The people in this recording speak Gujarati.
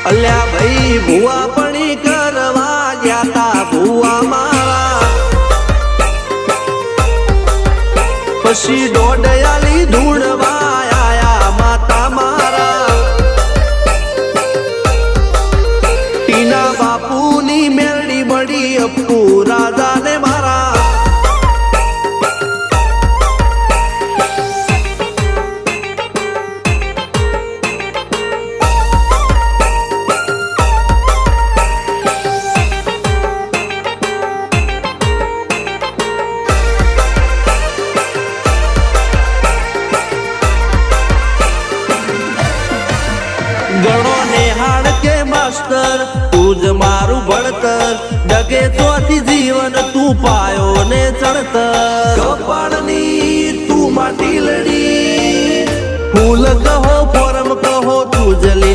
અલ્યા ભાઈ ભુવા પણી કરવા ગયા તા ભુવા મારા, પછી દોડયાલી ધૂળવા આયા માતા મારા, ટીના બાપુની મેરડી બળી અપ્પુ રાજાને મારા, ગણો નેહાળ કે માસ્ટર તું જ મારું ભણતર, ડગે ચોથી જીવન તું પાયો ને ચડતર, કપાળની તું માટી લડી ફૂલ કહો ફોરમ કહો તું જલી